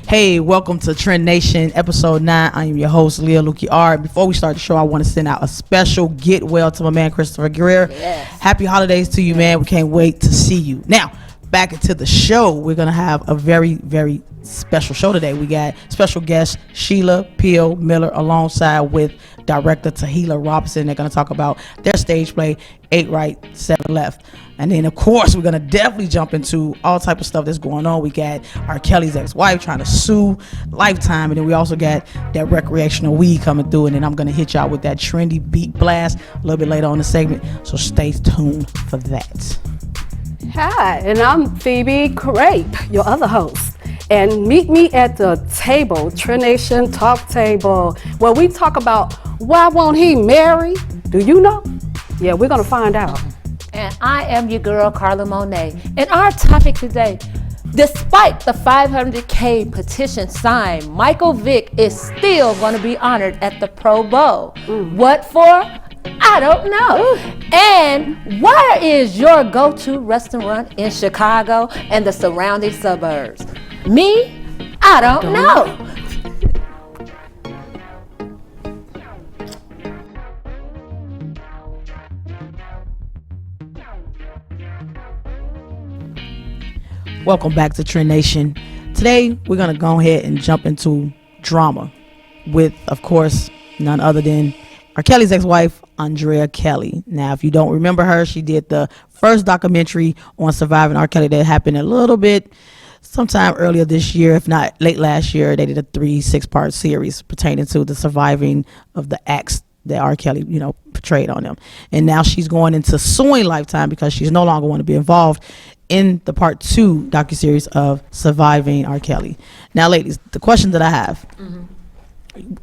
Hey, welcome to Trend Nation, episode 9. I am your host, Leah Lukey R. Before we start the show, I want to send out a special get well to my man, Christopher Guerrero. Yes. Happy holidays to you, man. We can't wait to see you. Now, back into the show. We're going to have a very, very special show today. We got special guest Sheila Peel Miller alongside with director Tahila Robinson. They're going to talk about their stage play, 8 Right, 7 Left. And then, of course, we're going to definitely jump into all type of stuff that's going on. We got R. Kelly's ex-wife trying to sue Lifetime. And then we also got that recreational weed coming through. And then I'm going to hit y'all with that trendy beat blast a little bit later on the segment. So stay tuned for that. Hi, and I'm Phoebe Crape, your other host. And meet me at the table, Trendnation Talk Table, where we talk about why won't he marry? Do you know? Yeah, we're going to find out. And I am your girl, Carla Monet. And our topic today, despite the 500K petition signed, Michael Vick is still going to be honored at the Pro Bowl. What for? I don't know. And where is your go-to restaurant in Chicago and the surrounding suburbs? Me? I don't know. Welcome back to Trend Nation. Today, we're going to go ahead and jump into drama with, of course, none other than R. Kelly's ex-wife, Andrea Kelly. Now, if you don't remember her, she did the first documentary on surviving R. Kelly that happened a little bit sometime earlier this year, if not late last year. They did a 6-part series pertaining to the surviving of the acts that R. Kelly, portrayed on them. And now she's going into suing Lifetime because she's no longer want to be involved in the part 2 docuseries of Surviving R. Kelly. Now, ladies, the question that I have,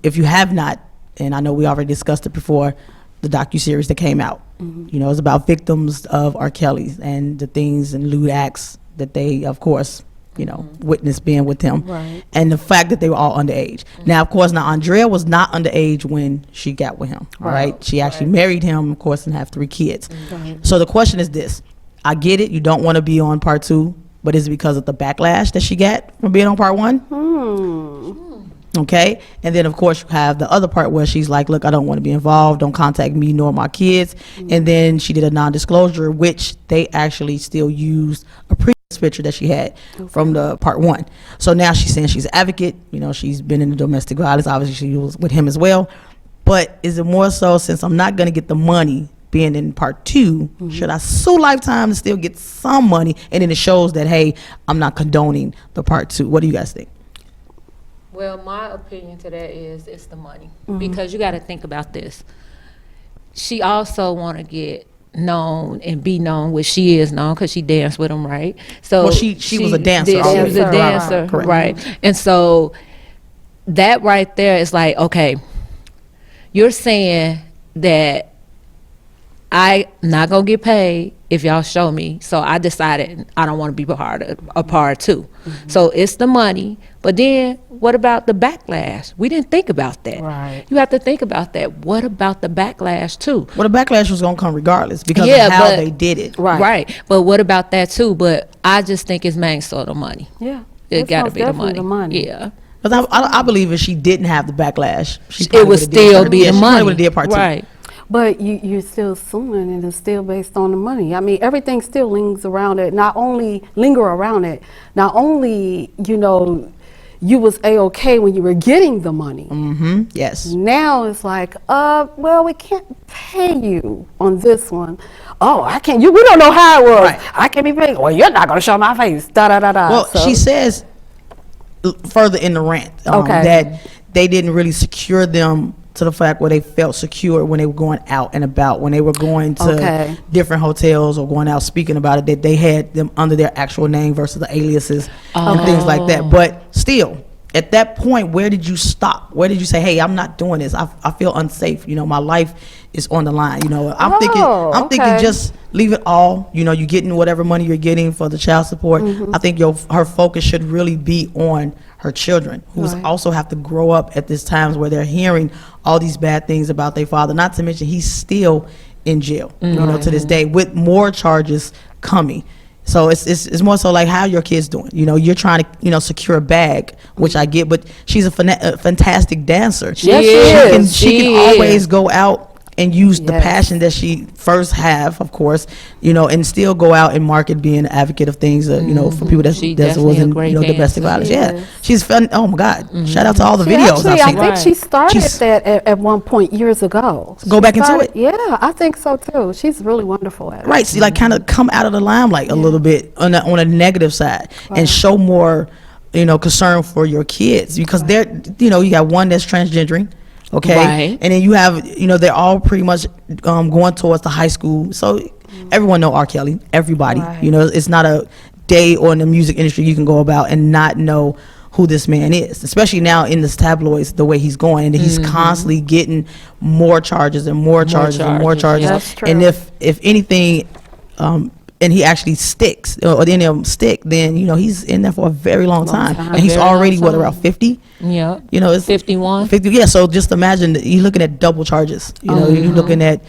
if you have not, and I know we already discussed it before, the docuseries that came out, it's about victims of R. Kelly's and the things and lewd acts that they, of course, witnessed being with him. Right. And the fact that they were all underage. Now, of course, Andrea was not underage when she got with him, right? She actually married him, of course, and have 3 kids. So the question is this. I get it. You don't want to be on part 2, but is it because of the backlash that she got from being on part 1? Okay. And then, of course, you have the other part where she's like, look, I don't want to be involved. Don't contact me nor my kids. And then she did a non-disclosure, which they actually still used a previous picture that she had from the part 1. So now she's saying she's an advocate. She's been in the domestic violence. Obviously, she was with him as well. But is it more so, since I'm not going to get the money being in part 2, should I sue Lifetime to still get some money? And then it shows that, hey, I'm not condoning the part 2. What do you guys think? Well, my opinion to that is it's the money. Because you got to think about this. She also want to get known and be known, which she is known because she danced with him, right? So she was a dancer. She was a dancer, right? And so that right there is like, okay, you're saying that I'm not gonna get paid if y'all show me. So I decided I don't want to be a part 2. So it's the money, but then what about the backlash? We didn't think about that. Right. You have to think about that. What about the backlash too? Well, the backlash was gonna come regardless because of how they did it. Right. But what about that too? But I just think it's mainly so the money. Yeah. It got to be the money. Yeah. But I believe if she didn't have the backlash, it would still be the money. She would have did part 2. Right. But you're still suing, and it's still based on the money. I mean, everything still lingers around it. Not only you was A-okay when you were getting the money. Yes. Now it's like, well, we can't pay you on this one. Oh, I can't. We don't know how it was. Right. I can't be paid. Well, you're not gonna show my face. Da da da da. Well, she says further in the rant that they didn't really secure them to the fact where they felt secure when they were going out and about, when they were going to different hotels or going out speaking about it, that they had them under their actual name versus the aliases and things like that. But still, at that point, where did you stop? Where did you say, hey, I'm not doing this. I feel unsafe. My life is on the line. I'm thinking just leave it all. You're getting whatever money you're getting for the child support. I think her focus should really be on her children, who also have to grow up at this times where they're hearing all these bad things about their father. Not to mention he's still in jail, to this day with more charges coming. So it's more so like how your kid's doing. You know, you're trying to secure a bag, which I get, but she's a fantastic dancer. Yes, she is. She can always go out and use the passion that she first have, of course, and still go out and market, being an advocate of things, for people that wasn't, domestic violence. Yeah, she's fun. Oh my God! Shout out to all the videos I've seen. I think she started that at one point years ago. Go back into it. Yeah, I think so too. She's really wonderful at it. Right, so like kind of come out of the limelight a little bit on a negative side and show more, concern for your kids, because they're, you got one that's transgendering. Okay, right. And then you have, they're all pretty much going towards the high school. So everyone know R. Kelly, everybody. Right. It's not a day or in the music industry you can go about and not know who this man is, especially now in the tabloids, the way he's going, and he's constantly getting more charges and more charges and more charges. That's true. And if anything, and he actually sticks, or any of them stick, then he's in there for a very long time. And he's already around 50. Yeah, it's 51. 50. Yeah, so just imagine you're looking at double charges. You're looking at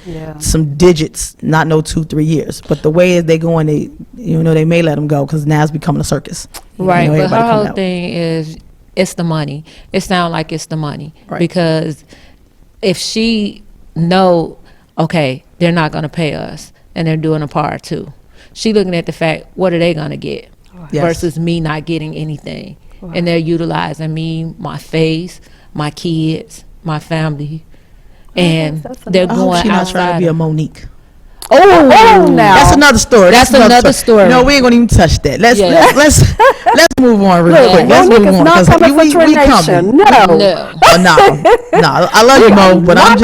some digits, not no 2-3 years. But the way they going, they may let him go because now it's becoming a circus. Right, but her whole thing is it's the money. It sounds like it's the money, right? Because if she know, okay, they're not going to pay us and they're doing a part two, she looking at the fact, what are they going to get versus me not getting anything. And they're utilizing me, my face, my kids, my family, and they're going she's not trying to be a Monique. Oh, now that's another story. That's another story. No, we ain't gonna even touch that. Let's move on real quick. Let's move on because we coming. No. I love you, Mo, but I'm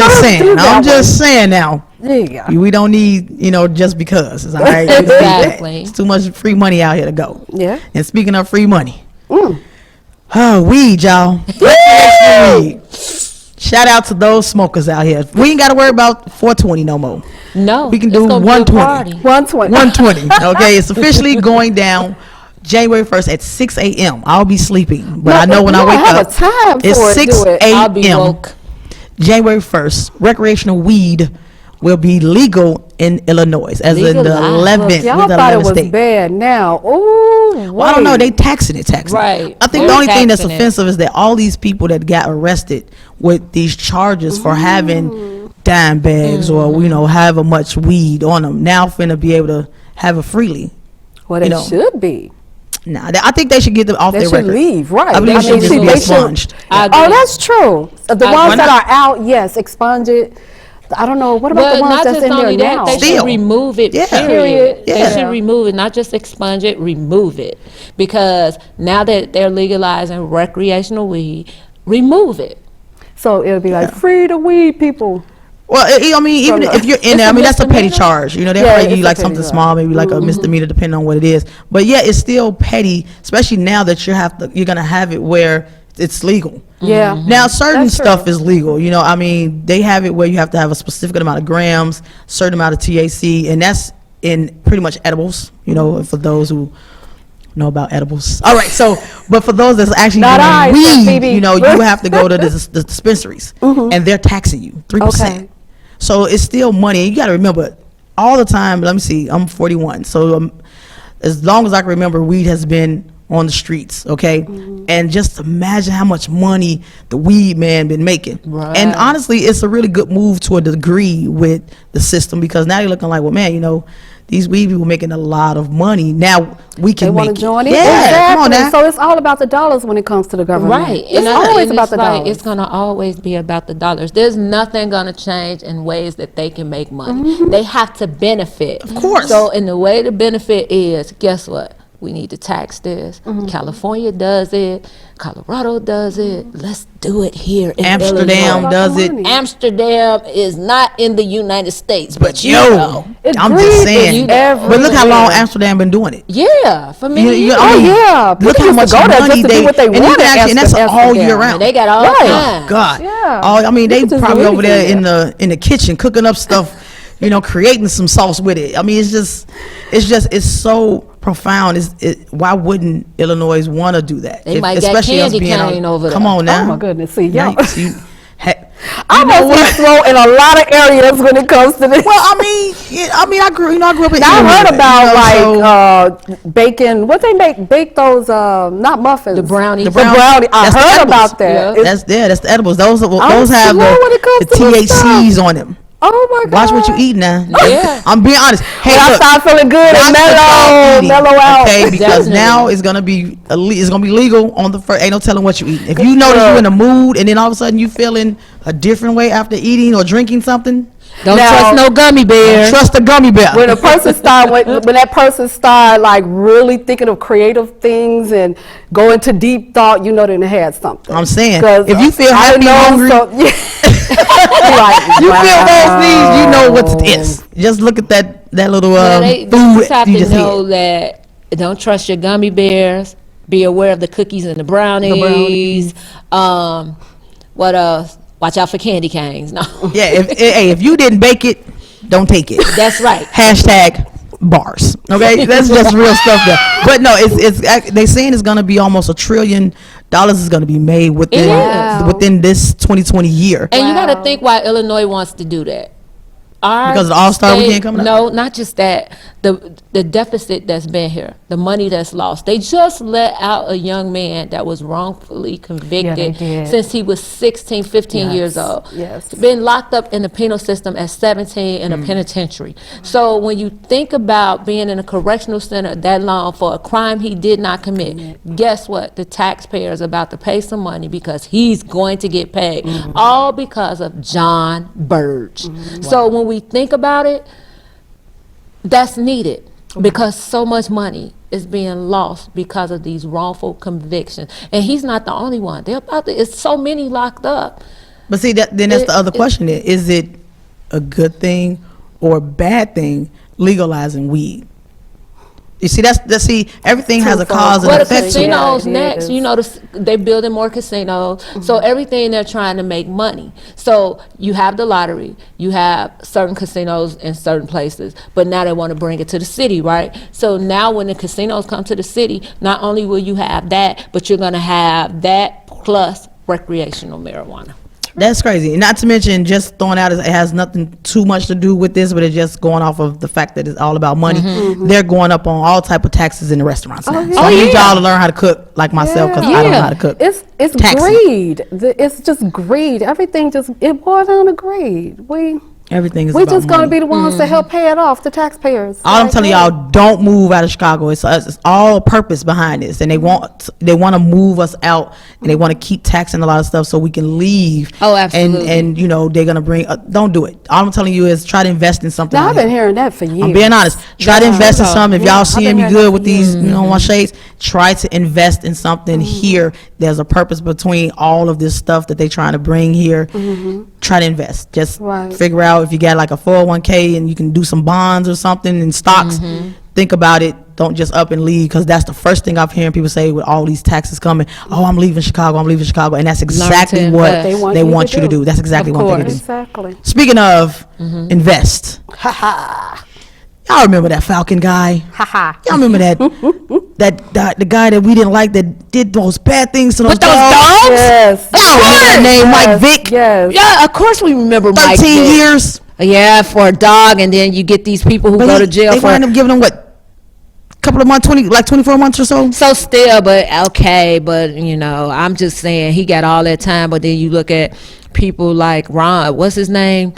just saying now. Yeah. We don't need, just because. It's all right. Exactly. It's too much free money out here to go. Yeah. And speaking of free money, weed, y'all. Weed. Shout out to those smokers out here. We ain't got to worry about 420 no more. No, we can do 120. 120. Okay, it's officially going down January 1st at 6 a.m. I'll be sleeping, but I know when I wake up, it's 6 a.m. January 1st. Recreational weed will be legal in Illinois, as in the 11th. Y'all thought it was bad now. Oh, well, I don't know. They taxing it. Right. I think the only thing that's offensive is that all these people that got arrested with these charges for having dime bags or however much weed on them now finna be able to have it freely. Well, they should be. Nah, I think they should get them off their record. They should leave, right? I believe it should just be expunged. Oh, that's true. The ones that are out, yes, expunge it. I don't know. What about the ones that's in there now? They should remove it, period. Yeah. They should remove it, not just expunge it, remove it. Because now that they're legalizing recreational weed, remove it. So it'll be like, free the weed, people. Well, I mean, even if you're in there, that's a petty charge. They'll probably give you like something small, maybe like a misdemeanor, depending on what it is. But yeah, it's still petty, especially now that you're gonna have it where it's legal. Yeah. Now certain stuff is legal. They have it where you have to have a specific amount of grams, certain amount of THC, and that's in pretty much edibles. For those who know about edibles. All right. So, but for those that's actually doing weed, you have to go to the dispensaries, and they're taxing you 3%. Okay. So it's still money. You got to remember all the time. Let me see. I'm 41. So as long as I can remember, weed has been on the streets, okay? And just imagine how much money the weed man been making. Right. And honestly, it's a really good move to a degree with the system, because now you're looking like, well, man, these weed people making a lot of money. Now we can want to join it. Yeah, exactly. Come on now. So it's all about the dollars when it comes to the government. Right. It's always about the dollars. It's going to always be about the dollars. There's nothing going to change in ways that they can make money. They have to benefit. Of course. So in the way the benefit is, guess what? We need to tax this. California does it. Colorado does it. Let's do it here in Amsterdam Illinois. does it. Amsterdam is not in the United States, but I'm just saying. But look how long Amsterdam been doing it. Yeah, for me. Look how much money they what they want. And that's all year round. And they got all kinds. God. Yeah. They probably over there in the kitchen cooking up stuff. Creating some sauce with it. It's so profound. Why wouldn't Illinois want to do that? They might get candy cane over there. Come on now. Oh my goodness. See, y'all. I must be slow in a lot of areas when it comes to this. Well, I grew up in Now, I heard about about bacon. What they bake those not muffins. The brownie. The brownie. I That's the heard edibles. about that. Yeah. That's the edibles. Those have slow when it comes the to this THCs on them. Oh my God! Watch what you eat now. Yeah. I'm being honest. Hey, I look, start feeling good and watch what y'all eating, mellow out. okay? Because Definitely. now it's gonna be legal on the first. Ain't no telling what you eat. If you notice you in a mood and then all of a sudden you feeling a different way after eating or drinking something, Don't Now- trust no gummy bears. trust the gummy bear. When a person when that person start like really thinking of creative things and go into deep thought, you know they done had something. I'm saying, 'Cause if you feel I happy, know hungry, like, you feel those needs, you know what it wow. is. Just look at that little They food just have you to just know had. that don't trust your gummy bears. Be aware of the cookies and the brownies. What else? Watch out for candy canes. No, Yeah, if you didn't bake it, don't take it. that's right. Hashtag bars. Okay, that's just real stuff there. But no, it's they saying it's gonna be almost $1 trillion is gonna be made within Wow. within this 2020 year. And you got Wow. to think why Illinois wants to do that. Because of the All-Star Weekend coming up? No, not just that. The deficit that's been here, the money that's lost. They just let out a young man that was wrongfully convicted did. since he was 16, 15 years Yes, old. yes. Been locked up in the penal system at 17 in a penitentiary. So when you think about being in a correctional center that long for a crime he did not commit, guess what? The taxpayers are about to pay some money because he's going to get paid. All because of John Burge. So when we think about it, that's needed because so much money is being lost because of these wrongful convictions. And he's not the only one. It's so many locked up. But see, that's the other question. Is it a good thing or a bad thing legalizing weed? You see, everything has a cause and Well, the effect. to it. casinos Yeah, it next, is. they're building more casinos. So everything they're trying to make money. So you have the lottery, you have certain casinos in certain places, but now they want to bring it to the city, right? So now when the casinos come to the city, not only will you have that, but you're going to have that plus recreational marijuana. That's crazy. Not to mention, just throwing out, it has nothing too much to do with this, but it's just going off of the fact that it's all about money. They're going up on all type of taxes in the restaurants now. yeah. So I need y'all to learn how to cook like myself because I don't know how to cook. It's Taxing. greed. It's just greed. Everything it boils down to greed. Everything is We about just gonna money. be the ones to help pay it off, the taxpayers. All I'm Like, telling hey. y'all, don't move out of Chicago. It's all purpose behind this, and they want to move us out, and they want to keep taxing a lot of stuff so we can leave. Oh, absolutely. And they're gonna bring. Don't do it. All I'm telling you is try to invest in something. Now, I've out been here. hearing that for years. I'm being honest. Try to invest in something. If Yeah, y'all I've seeing been me hearing good that with for these, years. my shades, try to invest in something here. There's a purpose between all of this stuff that they trying to bring here. Try to invest. Just Right. figure out if you got like a 401k and you can do some bonds or something and stocks. Think about it. Don't just up and leave, because that's the first thing I've hearing people say with all these taxes coming. Oh, I'm leaving Chicago. I'm leaving Chicago, and that's exactly to what invest. they want you to do. That's exactly Of what they do. course. Exactly. Speaking of invest, y'all remember that Falcon guy? Y'all remember that the guy that we didn't like that did those bad things to those dogs? Yes. Y'all remember that name, Mike Vick? Yes. Yeah, of course we remember Mike 13 Vick. years. Yeah, for a dog, and then you get these people who But go to they jail for. wind up giving him what? Couple of months, 24 months or so. So still, but okay, but I'm just saying he got all that time. But then you look at people like Ron, what's his name?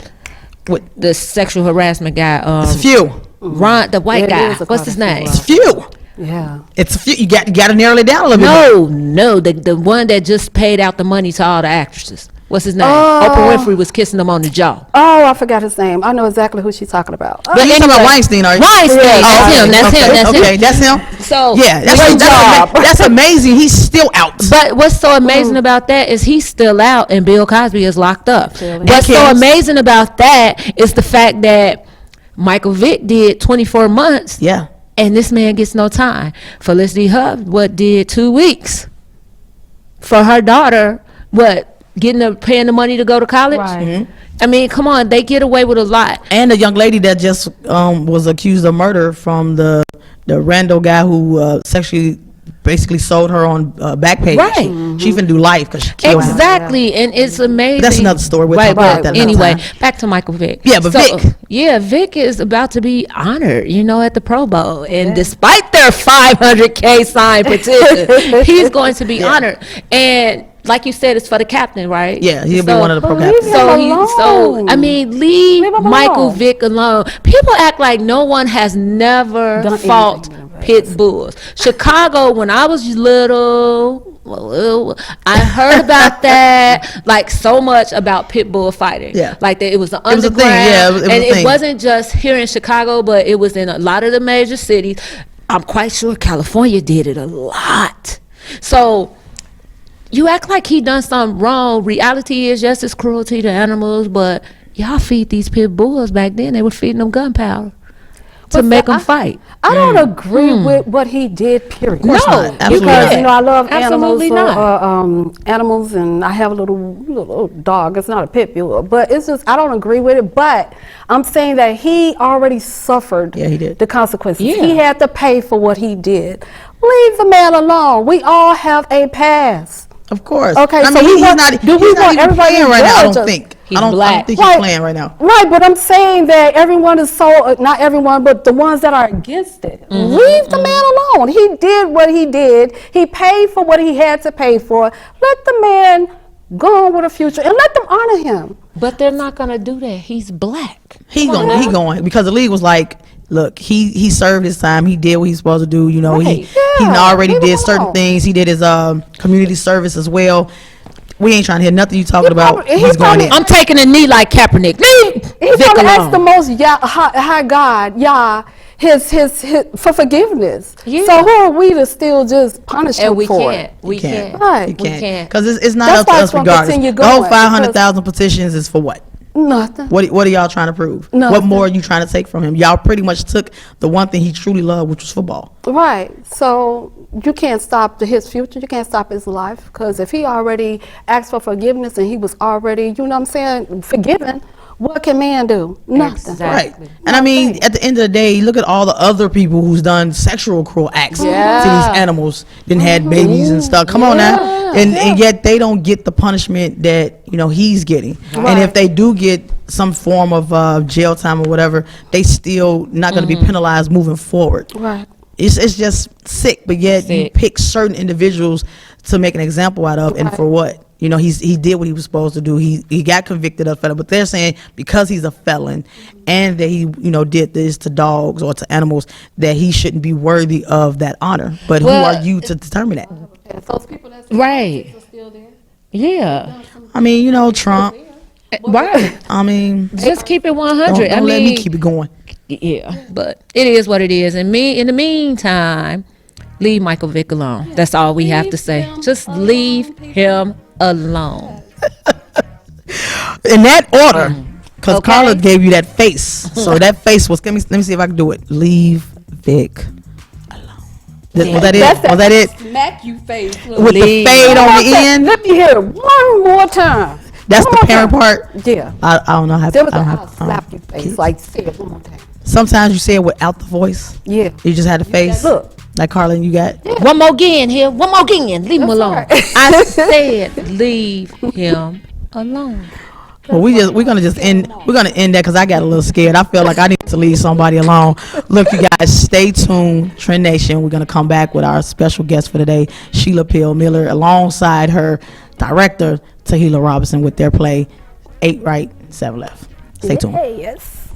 What? The sexual harassment guy. It's a few. Ron, the white It guy. is a What's his quite a name? few. It's a few. Yeah. It's a few. You got to narrow it down a little bit. No, the one that just paid out the money to all the actresses. What's his name? Oh. Oprah Winfrey was kissing him on the jaw. Oh, I forgot his name. I know exactly who she's talking about. But you talking about Weinstein, are you? Weinstein, Oh, that's okay, him. That's okay, him. that's him. So Yeah, Great job. that's amazing. He's still out. But what's so amazing about that is he's still out and Bill Cosby is locked up. Really? What's so Kids. amazing about that is the fact that Michael Vick did 24 months. Yeah. And this man gets no time. Felicity Huff, did 2 weeks for her daughter, paying the money to go to college? Right. I mean, come on, they get away with a lot. And the young lady that just was accused of murder from the Randall guy who sexually basically sold her on Backpage. Right. She finna do life because she killed him. Exactly, and it's amazing. That's another story. We'll talk about that another Anyway, time. back to Michael Vick. Yeah, but Vic. Yeah, Vic is about to be honored, at the Pro Bowl. And despite their 500K signed petition, he's going to be honored. And like you said, it's for the captain, right? Yeah, he'll be one of the pro captains. Leave Michael Vick alone. People act like no one has never fought pit bulls. Chicago, when I was little, I heard about that, like so much about pit bull fighting. Yeah. Like that it was the It was a underground. thing, yeah, it was a and thing. it wasn't just here in Chicago, but it was in a lot of the major cities. I'm quite sure California did it a lot. So you act like he done something wrong. Reality is, yes, it's cruelty to animals, but y'all feed these pit bulls back then. They were feeding them gunpowder to make them fight. I don't agree with what he did, period. Of course not. Absolutely Because, not. I love Absolutely animals, and I have a little dog. It's not a pit bull, but it's just, I don't agree with it. But I'm saying that he already suffered Yeah, he did. the consequences. Yeah. He had to pay for what he did. Leave the man alone. We all have a past. Of course. Okay, I so mean, we he's want- not. do we He's not want even everybody playing to right now. I judge don't us? think. He's I don't black. think Right. he's playing right now. Right, but I'm saying that everyone is so, not everyone, but the ones that are against it, leave the man alone. He did what he did. He paid for what he had to pay for. Let the man go on with a future and let them honor him. But they're not going to do that. He's black. He going because the league was like, look, he served his time. He did what he's supposed to do. He Right. he Yeah, already leave him did certain alone. things. He did his community service as well. We ain't trying to hear nothing you talking about. probably- he He's going probably- in. I'm taking a knee like Kaepernick. Leave He Vic probably asked the alone. most high God, his for forgiveness. Yeah. So who are we to still just punish him And we for can't. it? We can't. Right. You We can't can't. because it's not That's up to why us it's gonna regardless. continue The whole going, 500,000 petitions is for what? Nothing. What are y'all trying to prove? Nothing. What more are you trying to take from him? Y'all pretty much took the one thing he truly loved, which was football. Right. So you can't stop his future. You can't stop his life. Because if he already asked for forgiveness and he was already, you know what I'm saying, forgiven, what can man do? Nothing. Exactly. Right. And I mean, at the end of the day, look at all the other people who's done sexual cruel acts to Yeah. these animals, then had babies and stuff. Come on now. And yet they don't get the punishment that, he's getting. And if they do get some form of jail time or whatever, they still not going to be penalized moving forward. Right. It's just sick, but yet you Sick. pick certain individuals to make an example out of, and for what? He did what he was supposed to do. He got convicted of felon, but they're saying because he's a felon and that he did this to dogs or to animals that he shouldn't be worthy of that honor. But Well, who are you to determine that? And those people that's Right. still there. Yeah. I mean, Trump. Right. I mean, Just keep it don't 100. I mean, let me keep it going. yeah, but it is what it is. And in the meantime, leave Michael Vick alone. That's all we have to say. Just leave him alone. In that order, because Okay. Carla gave you that face. So that face was. Let me see if I can do it. Leave Vic alone. Was that it? Was that it? Smack you face. With the fade on the end. Let me hear it one more time. That's One the more parent time. part. Yeah. I don't know how. There was I don't I'll have, slap you face. Like, say it one more time. sometimes you say it without the voice. Yeah. You just had the face. Look. Like Carla, you got. One more again here. One more again. Leave him alone. right. I said leave him alone. Well, we're gonna end that because I got a little scared. I feel like I need to leave somebody alone. Look, you guys, stay tuned. Trend Nation. We're gonna come back with our special guest for today, Sheila Peel Miller, alongside her director Tahila Robinson with their play 8 Right, 7 Left. Stay tuned. Yes.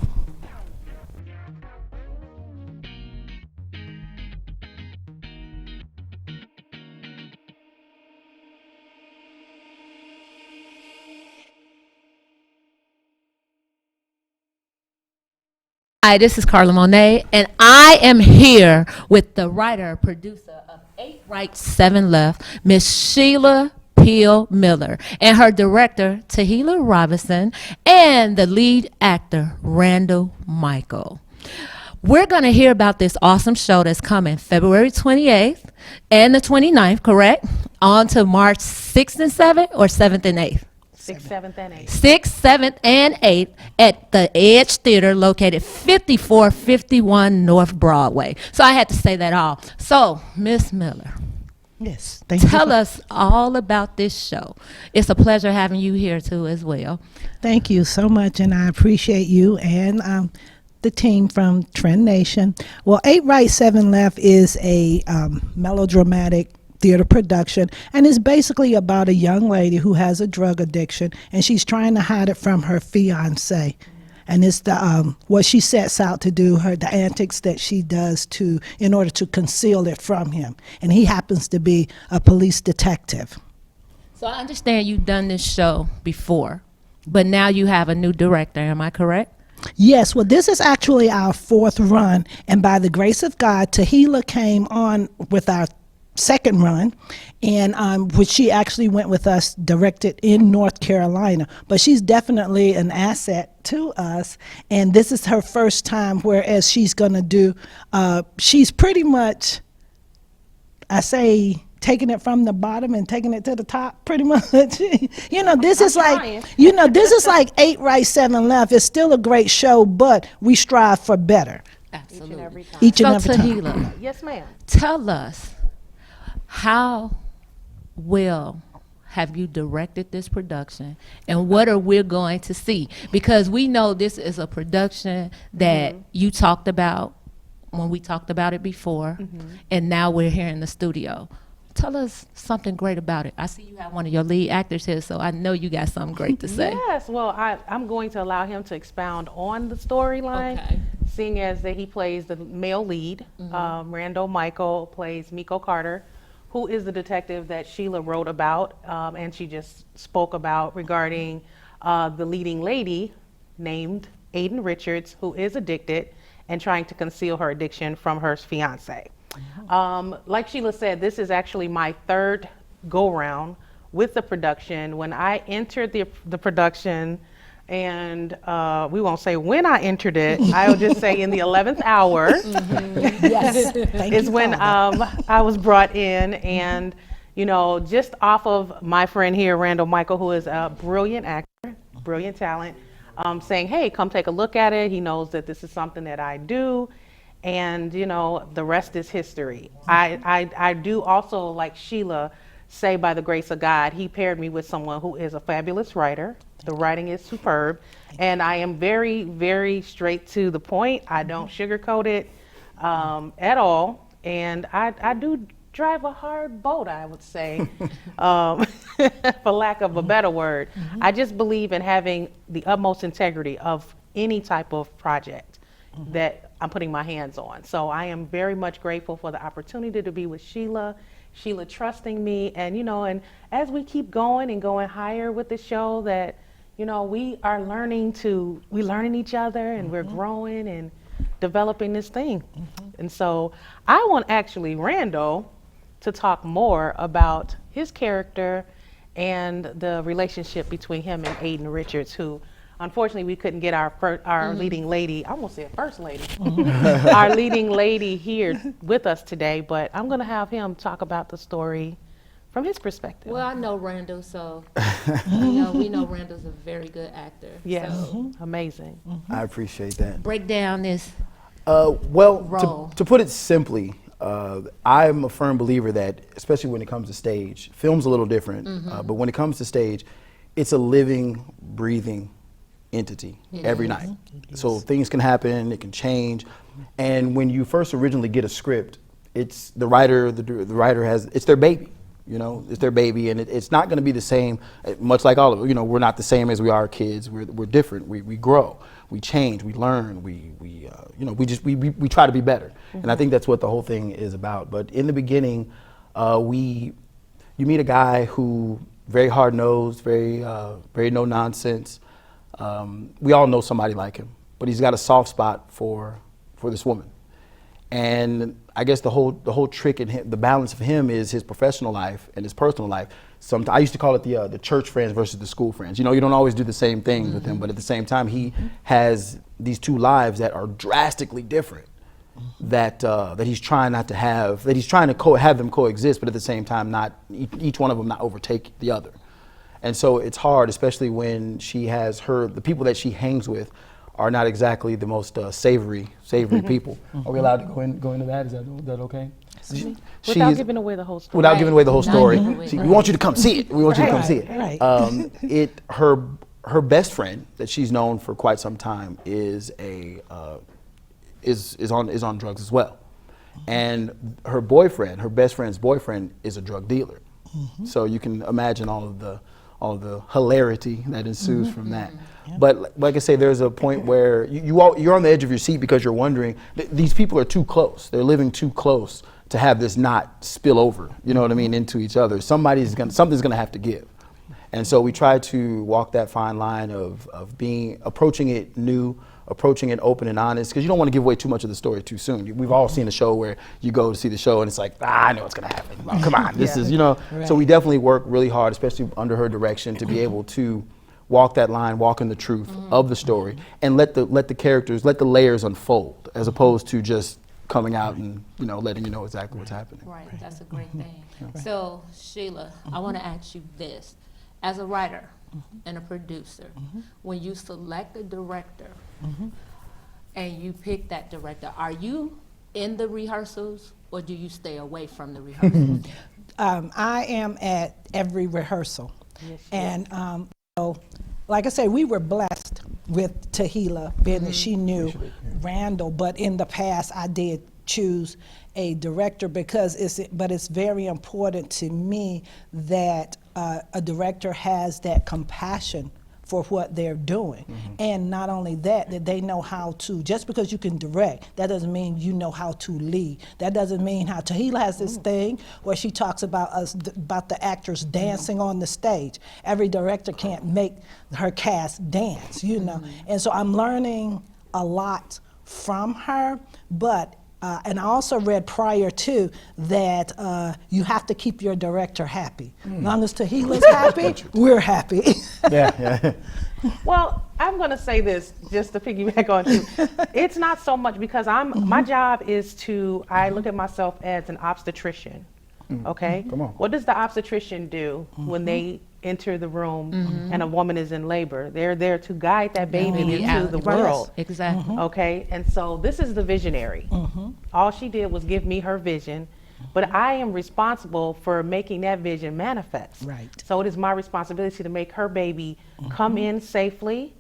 Hi, this is Carla Monet, and I am here with the writer, producer of 8 Right, 7 Left, Miss Sheila Peel Miller, and her director, Tahila Robinson, and the lead actor, Randall Michael. We're going to hear about this awesome show that's coming February 28th and the 29th, correct? On to March 6th and 7th or 7th and 8th? 6th, 7th, and 8th. 6th, 7th, and 8th at the Edge Theater located 5451 North Broadway. So I had to say that all. So, Miss Miller, Yes, thank you. Tell us all about this show. It's a pleasure having you here too as well. Thank you so much, and I appreciate you and the team from Trend Nation. Well, 8 Right, 7 Left is a melodramatic theater production, and it's basically about a young lady who has a drug addiction, and she's trying to hide it from her fiance. And it's the what she sets out to do, the antics that she does in order to conceal it from him. And he happens to be a police detective. So I understand you've done this show before, but now you have a new director. Am I correct? Yes, well, this is actually our 4th run, and by the grace of God, Tahila came on with our 2nd run, and which she actually went with us, directed in North Carolina. But she's definitely an asset to us, and this is her first time, whereas she's going to do, she's pretty much, I say, taking it from the bottom and taking it to the top, pretty much. This is like, this is like 8 Right, 7 Left. It's still a great show, but we strive for better. Absolutely. Each and every time. Tahila, Yes, ma'am. tell us, how well have you directed this production, and what are we going to see? Because we know this is a production that you talked about when we talked about it before, and now we're here in the studio. Tell us something great about it. I see you have one of your lead actors here, so I know you got something great to say. Yes, well, I'm going to allow him to expound on the storyline, Okay. seeing as that he plays the male lead. Randall Michael plays Miko Carter, who is the detective that Sheila wrote about, and she just spoke about regarding the leading lady named Aiden Richards, who is addicted and trying to conceal her addiction from her fiance. Like Sheila said, this is actually my 3rd go-round with the production. When I entered the production, and we won't say when I entered it, I will just say in the 11th hour Yes. is when I was brought in, and just off of my friend here, Randall Michael, who is a brilliant actor, brilliant talent, saying, hey, come take a look at it. He knows that this is something that I do. And the rest is history. I do also, like Sheila, say by the grace of God, he paired me with someone who is a fabulous writer. The writing is superb, and I am very, very straight to the point. I don't sugarcoat it at all, and I do drive a hard boat, I would say, for lack of a better word. I just believe in having the utmost integrity of any type of project that I'm putting my hands on. So I am very much grateful for the opportunity to be with Sheila trusting me, and and as we keep going and going higher with the show, that we are learning each other, and we're growing and developing this thing. And so I want actually Randall to talk more about his character and the relationship between him and Aiden Richards, who unfortunately we couldn't get our leading lady, I almost said first lady, our leading lady here with us today, but I'm going to have him talk about the story from his perspective. Well, I know Randall, so we know Randall's a very good actor. Yes, So amazing. I appreciate that. break down this. Well, Role. to put it simply, I'm a firm believer that, especially when it comes to stage, film's a little different, but when it comes to stage, it's a living, breathing entity every night. So things can happen, it can change, and when you first originally get a script, it's the writer has, it's their baby. It's their baby, and it's not going to be the same. Much like all of we're not the same as we are kids. We're different. We grow, we change, we learn. We try to be better, and I think that's what the whole thing is about. But in the beginning, you meet a guy who very hard nosed, very no nonsense. We all know somebody like him, but he's got a soft spot for this woman. And I guess the whole trick in him, the balance of him, is his professional life and his personal life. I used to call it the church friends versus the school friends. You don't always do the same things with him, but at the same time, he has these two lives that are drastically different. That he's trying not to have. That he's trying to have them coexist, but at the same time, not each one of them not overtake the other. And so it's hard, especially when she has the people that she hangs with are not exactly the most savory people. Are we allowed to go into that? Is that okay? Without giving away the whole story. Without giving away the whole story. Right. We want you to come see it. We want you to come see it. Right. Her best friend that she's known for quite some time is on drugs as well, and her boyfriend, her best friend's boyfriend, is a drug dealer. So you can imagine all of the hilarity that ensues from that. But like I say, there's a point where you're on the edge of your seat because you're wondering, these people are too close. They're living too close to have this not spill over, you know what I mean, into each other. Something's gonna have to give. And so we try to walk that fine line of approaching it new, approaching it open and honest, because you don't want to give away too much of the story too soon. We've all seen a show where you go to see the show and it's like, I know what's gonna happen. Oh, come on, this is, you know. Right. So we definitely work really hard, especially under her direction, to be able to walk that line, walk in the truth of the story, and let the characters, let the layers unfold, as opposed to just coming out and letting you know exactly what's happening. Right, that's a great thing. So, Sheila, I want to ask you this. As a writer and a producer, when you select a director and you pick that director, are you in the rehearsals or do you stay away from the rehearsals? I am at every rehearsal. And so, like I say, we were blessed with Tahila, being that she knew Randall, but in the past I did choose a director because it's very important to me that a director has that compassion for what they're doing. And not only that they know how to, just because you can direct, that doesn't mean you know how to lead. That doesn't mean how, Tahila has this thing where she talks about about the actors dancing on the stage. Every director can't make her cast dance, And so I'm learning a lot from her, but and I also read prior to that you have to keep your director happy. As long as Tahila's happy, we're happy. Yeah. Well, I'm going to say this just to piggyback on you. It's not so much because my job is I look at myself as an obstetrician. Okay? Come on. What does the obstetrician do when they enter the room and a woman is in labor? They're there to guide that baby into the world. Exactly. Okay? And so this is the visionary. All she did was give me her vision, but I am responsible for making that vision manifest. Right. So it is my responsibility to make her baby come in safely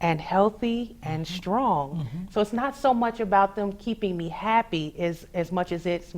and healthy and strong. So it's not so much about them keeping me happy as much as it's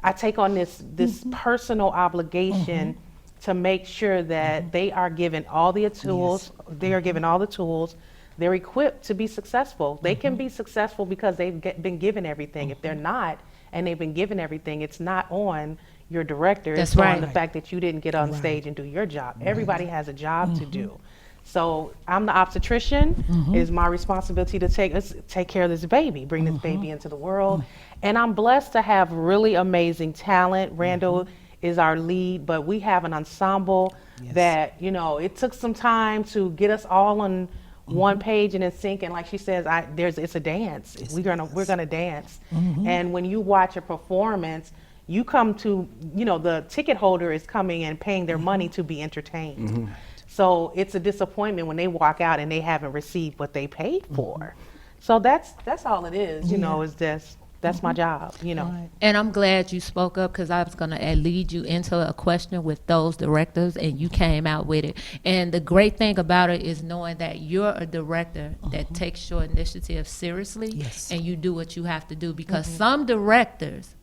I take on this personal obligation to make sure that they are given all the tools, they are given all the tools, they're equipped to be successful. They can be successful because they've been given everything. If they're not, and they've been given everything, it's not on your director, That's it's right. on the fact that you didn't get on stage and do your job. Everybody has a job to do. So I'm the obstetrician. It is my responsibility to take care of this baby, bring this baby into the world. And I'm blessed to have really amazing talent. Randall is our lead, but we have an ensemble that, it took some time to get us all on one page and in sync. And like she says, it's a dance. We're gonna dance. And when you watch a performance, you come to, the ticket holder is coming and paying their money to be entertained. So it's a disappointment when they walk out and they haven't received what they paid for. So that's all it is, is just, that's my job, Right. And I'm glad you spoke up because I was going to lead you into a question with those directors and you came out with it. And the great thing about it is knowing that you're a director that takes your initiative seriously and you do what you have to do, because some directors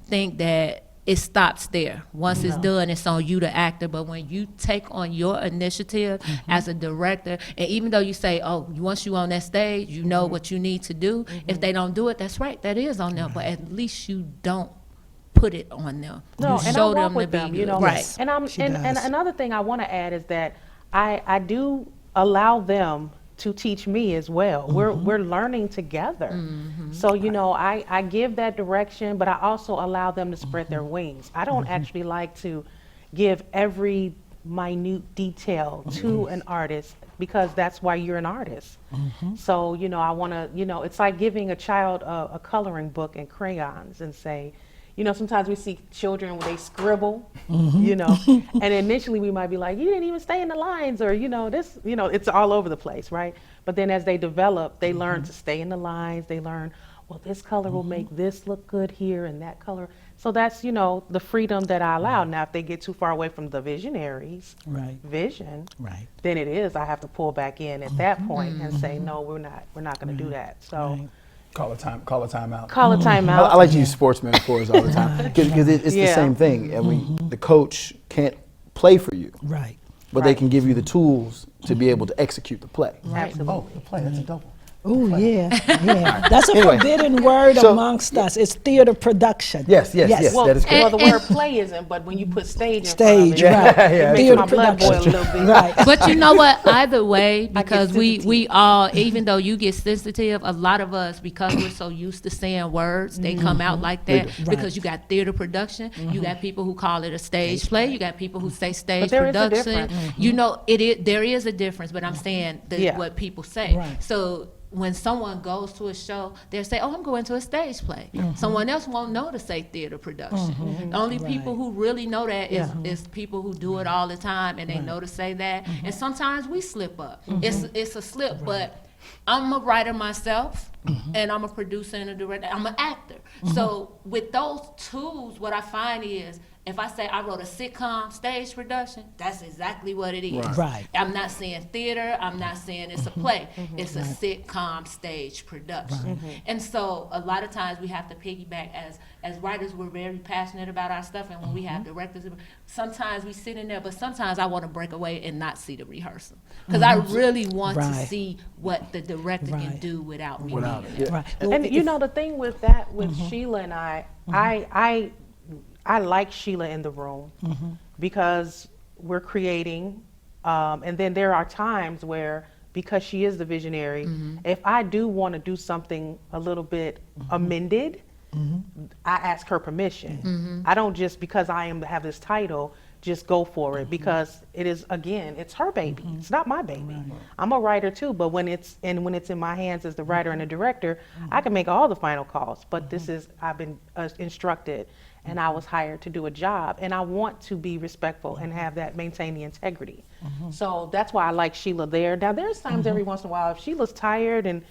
think that it stops there. Once it's done, it's on you, the actor. But when you take on your initiative as a director, and even though you say, once you on that stage, you know what you need to do. If they don't do it, that's right, that is on them. But at least you don't put it on them. No, You and show I them walk with to them, be right. And and another thing I want to add is that I do allow them to teach me as well. We're learning together. So, I give that direction, but I also allow them to spread their wings. I don't actually like to give every minute detail to an artist, because that's why you're an artist. So, I want to, it's like giving a child a coloring book and crayons and say, sometimes we see children when they scribble, and initially we might be like, you didn't even stay in the lines, or, it's all over the place, right? But then as they develop, they learn to stay in the lines. They learn well, this color will make this look good here and that color. So that's, the freedom that I allow. Now, if they get too far away from the visionary's vision, then I have to pull back in at that point and say, no, we're not going to do that. So. Call a timeout. Call a timeout. I like to use sports metaphors all the time because it's the same thing. And the coach can't play for you, but they can give you the tools to be able to execute the play. Absolutely. Oh, the play, that's a double. Oh, yeah. That's a forbidden word amongst us. It's theater production. Yes, Well, that is correct. the word play isn't, but when you put stage in Stage, front of it, right. it makes Theater my blood boil a little bit. Right. But you know what? Either way, because sensitive. we all, even though you get sensitive, a lot of us, because we're so used to saying words, they come out like that. Because you got theater production, you got people who call it a stage play, you got people who say stage there is a production. difference. There is a difference, but I'm saying what people say. Right. So when someone goes to a show, they'll say, oh, I'm going to a stage play. Someone else won't know to say theater production. The only people who really know that is people who do it all the time, and they know to say that. And sometimes we slip up. It's a slip, but I'm a writer myself, and I'm a producer and a director. I'm an actor. So with those tools, what I find is, if I say I wrote a sitcom stage production, that's exactly what it is. Right. I'm not saying theater. I'm not saying it's a play. It's a sitcom stage production. And so a lot of times we have to piggyback as writers. We're very passionate about our stuff, and when we have directors, sometimes we sit in there, but sometimes I want to break away and not see the rehearsal because I really want to see what the director can do without me. Right. And the thing with that, with Sheila and I like Sheila in the room because we're creating, and then there are times where, because she is the visionary, if I do want to do something a little bit amended, I ask her permission. I don't just, because I have this title, just go for it, because it is, again, it's her baby. It's not my baby. I'm a writer too, but when it's in my hands as the writer and the director, I can make all the final calls, but I've been instructed, and I was hired to do a job, and I want to be respectful and maintain the integrity. So that's why I like Sheila there. Now there's times every once in a while, if Sheila's tired and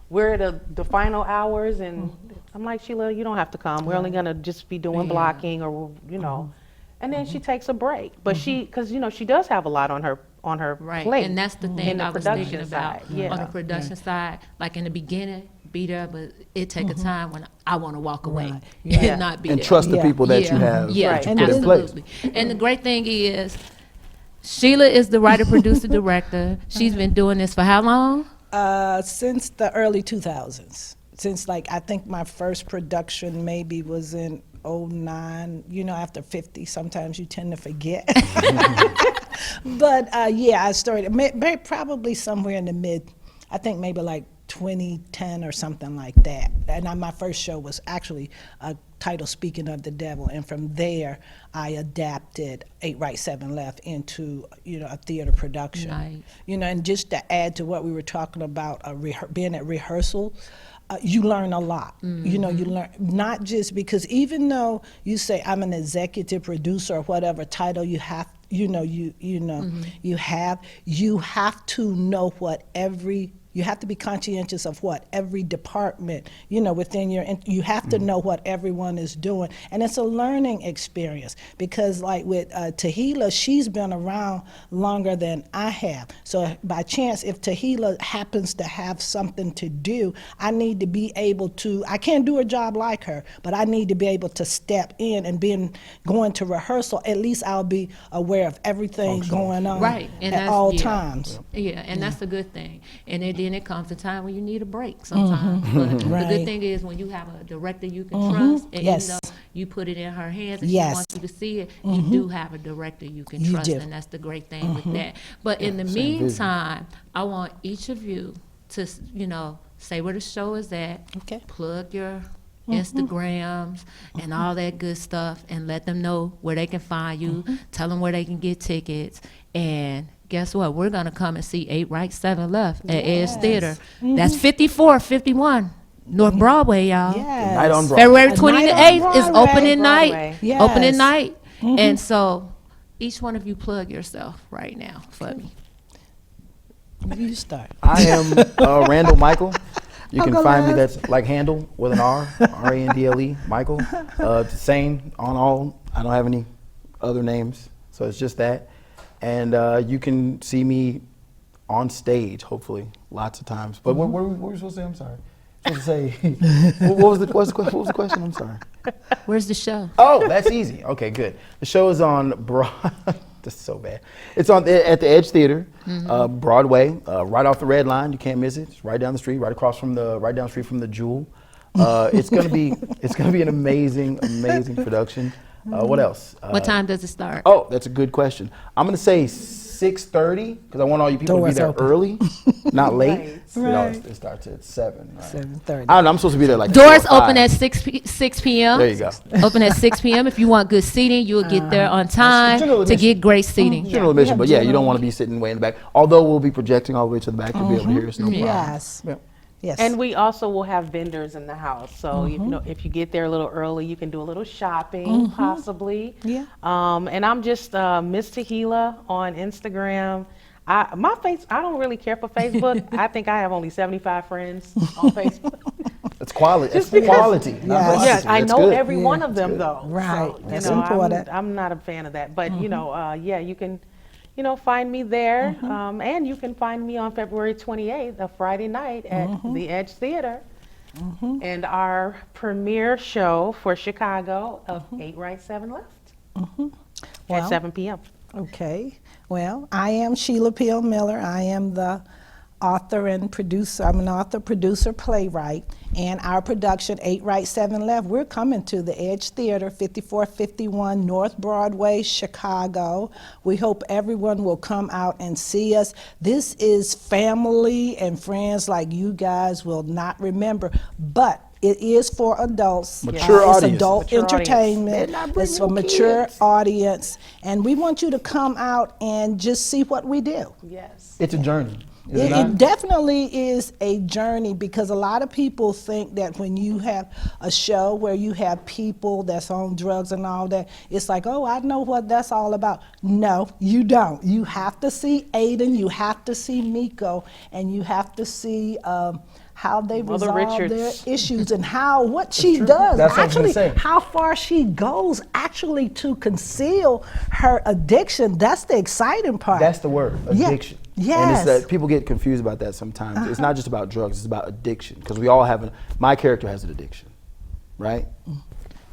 we're at the final hours, and I'm like, Sheila, you don't have to come. We're only gonna just be doing blocking, or and then she takes a break. But because she does have a lot on her plate. And that's the thing I was thinking about on the production side. Like in the beginning, be there, but it take a time when I want to walk away and not be and there. trust the people that you have that you put in place. Absolutely. And the great thing is, Sheila is the writer, producer, director. She's been doing this for how long? Since the early 2000s. Since I think my first production maybe was in 09. After 50, sometimes you tend to forget. But I started probably somewhere in the I think maybe 2010 or something like that. And my first show was actually a title, Speaking of the Devil, and from there I adapted 8 Right 7 Left into a theater production. Nice. And just to add to what we were talking about, being at rehearsal, you learn a lot. You learn not just because, even though you say I'm an executive producer or whatever title you have, you have to know what you have to be conscientious of what every department, within you have to know what everyone is doing. And it's a learning experience, because with Tahila, she's been around longer than I have. So by chance, if Tahila happens to have something to do, I need to be able to, I can't do a job like her, but I need to be able to step in, and going to rehearsal, at least I'll be aware of everything going on at all times. Yeah, and that's a good thing. And then it comes a time when you need a break sometimes. But the good thing is, when you have a director you can trust, and even though you put it in her hands and she wants you to see it, you do have a director you can trust, and that's the great thing with that. But in the meantime, I want each of you to, say where the show is at, plug your Instagrams and all that good stuff, and let them know where they can find you, tell them where they can get tickets, and guess what? We're going to come and see 8 Right 7 Left at Edge Theater. That's 5451 North Broadway, y'all. Night on Broadway. February 28th is opening night. Yes. Opening night. And so each one of you plug yourself right now for me. You start. I am Randall Michael. You can Uncle find me, Les. that's like handle with an R, R-A-N-D-L-E, Michael. It's the same on all. I don't have any other names, so it's just that. And you can see me on stage, hopefully, lots of times. But what were we supposed to say? I'm sorry. Supposed to say, what was the question? I'm sorry. Where's the show? Oh, that's easy. Okay, good. The show is on This is so bad. It's on at the Edge Theater, Broadway, right off the Red Line. You can't miss it. It's right down the street, right down the street from the Jewel. It's gonna be an amazing production. What else? What time does it start? Oh, that's a good question. I'm gonna say 6:30 because I want all you people to be Doors there open. early, not late. Right. It starts at 7. Right? 7:30. I don't know. I'm supposed to be there like Doors 4 or 5. open at 6 p.m. There you go. Open at 6 p.m. If you want good seating, you'll get there on time general to admission. get great seating. General admission, but yeah, you don't want to be sitting way in the back. Although we'll be projecting all the way to the back to be able to hear us. No problem. Yes. Yeah. Yes. And we also will have vendors in the house. So you know, if you get there a little early, you can do a little shopping, possibly. Yeah. And I'm just Miss Tahila on Instagram. I don't really care for Facebook. I think I have only 75 friends on Facebook. It's quality. It's because- quality. not Yes. quantity. Yes, I That's know good. every one of them good. though. Right. So, That's I'm- important. I'm not a fan of that, but you know, yeah, you can, find me there, and you can find me on February 28th, a Friday night at the Edge Theater, and our premiere show for Chicago of 8 Right 7 Left Well, at 7 p.m. Okay. Well, I am Sheila Peel Miller. I am the author and producer. I'm an author, producer, playwright. And our production, 8 Right, 7 Left, we're coming to the Edge Theater, 5451 North Broadway, Chicago. We hope everyone will come out and see us. This is family and friends like you guys will not remember, but it is for adults. Mature It's audience. adult Mature audience. entertainment. They're not bringing It's for no mature kids. audience. And we want you to come out and just see what we do. Yes. It's a journey. Is it It not? definitely is a journey because a lot of people think that when you have a show where you have people that's on drugs and all that, it's like, oh, I know what that's all about. No, you don't. You have to see Aiden, you have to see Miko, and you have to see how they Mother resolve Richards. their issues and what she true. does. That's what I was gonna actually, say. how far she goes actually to conceal her addiction. That's the exciting part. That's the word, Yeah. addiction. And Yes. it's that people get confused about that sometimes. It's not just about drugs, it's about addiction. Because we all have my character has an addiction, right?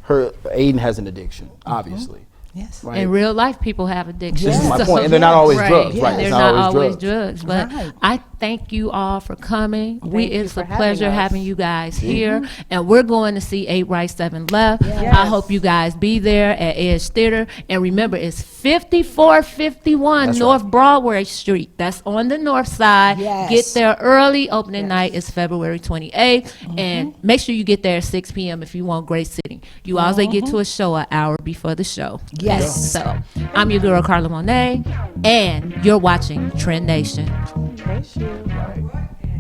Aiden has an addiction, obviously. Yes. Right? In real life, people have addictions. This is my So- point. And they're not always Right. drugs, right? They're It's not always drugs. drugs. But Right. I thank you all for coming. you It's for a having pleasure us. having you guys here. And we're going to see 8 Right, 7 Left. Yes. I hope you guys be there at Edge Theater. And remember, it's 5451 That's North right. Broadway Street. That's on the north side. Yes. Get there early. Opening night is February 28th. And make sure you get there at 6 p.m. if you want great sitting. You always get to a show an hour before the show. Yes. So I'm your girl, Carla Monet, and you're watching Trend Nation. Thank you.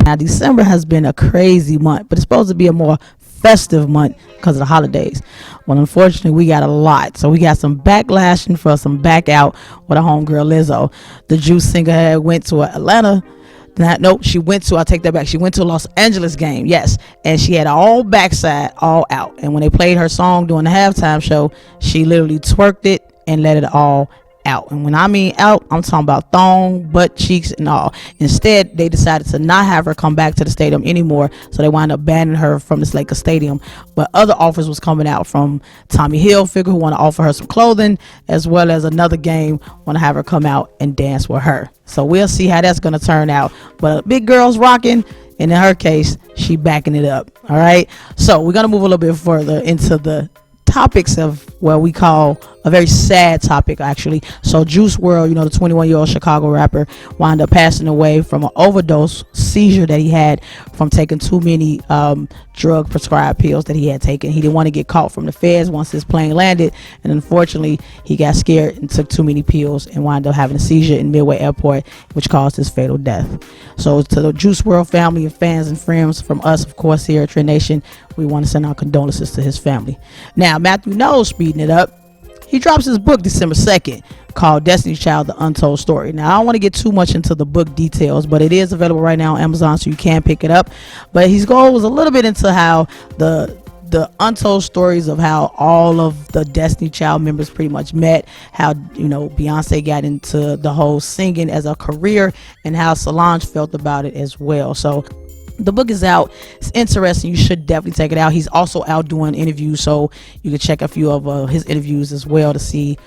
Now, December has been a crazy month, but it's supposed to be a more festive month because of the holidays. Well, unfortunately, we got a lot. So we got some backlashing for some back out with our homegirl Lizzo. The Juice singer had went to Atlanta. Nope, she went to, I'll take that back. She went to a Los Angeles game, yes. And she had all backside, all out. And when they played her song during the halftime show, she literally twerked it and let it all out. And when I mean out, I'm talking about thong, butt cheeks, and all. Instead, they decided to not have her come back to the stadium anymore, so they wound up banning her from this Lakers stadium. But other offers was coming out from Tommy Hilfiger, who want to offer her some clothing, as well as another game want to have her come out and dance with her. So we'll see how that's going to turn out. But big girl's rocking, and in her case, she backing it up. All right. So we're going to move a little bit further into the topics of what we call a very sad topic, actually. So Juice WRLD, you know, the 21-year-old Chicago rapper, wound up passing away from an overdose seizure that he had from taking too many drug prescribed pills that he had taken. He didn't want to get caught from the feds once his plane landed, and unfortunately he got scared and took too many pills and wound up having a seizure in Midway Airport, which caused his fatal death. So to the Juice WRLD family and fans and friends, from us, of course, here at Trend Nation, we want to send our condolences to his family. Now, Matthew Knowles, speeding it up, he drops his book December 2nd called Destiny's Child, The Untold Story. Now, I don't want to get too much into the book details, but it is available right now on Amazon, so you can pick it up. But his goal was a little bit into how the untold stories of how all of the Destiny Child members pretty much met, how, you know, Beyonce got into the whole singing as a career, and how Solange felt about it as well. So the book is out. It's interesting. You should definitely take it out. He's also out doing interviews, so you can check a few of his interviews as well to see